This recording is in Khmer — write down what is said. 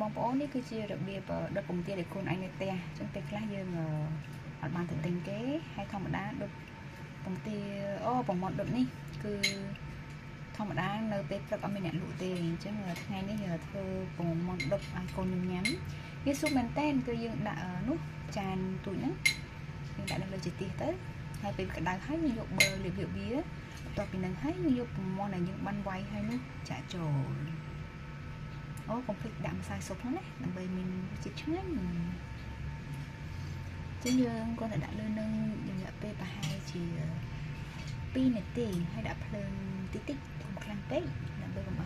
bong bóngនេះគឺជារបៀបដុតពងទាដែលខ្លួនឯងនៅផ្ទះចឹងពេលខ្លះយើងអត់បានទៅទិញគេហើយធម្មតាដុតពងទាពងមាន់ដុតនេះគឺធម្មតានៅពេលព្រឹកអត់មានអ្នកលក់ទេអញ្ចឹងថ្ងៃនេះធ្វើពងមាន់ដុតឲ្យកូនញ៉ាំវាស៊ុបមែនតើគឺយើងដាក់នោះចានទូចហ្នឹងយើងដាក់នៅលើចេតិះទៅហើយពេលក្តៅហើយយើងយកប៊ឺលាបវាបន្ទាប់ពីនឹងហើយយើងយកពងមាន់ដែលយើងបានវាយហើយនោះចាក់ចូលកុំភ្លេចដាក់ម្សៅស៊ុបហ្នឹងណាដើម្បីមានរសជាតិឆ្ងាញ់ចឹងយើងគាត់តែដាក់លើនឹងរយៈពេលប្រហែលជា2នាទីហើយដាក់ភ្លើងតិចៗកុំខ្លាំងពេកដើម្បីកុំឲ្យ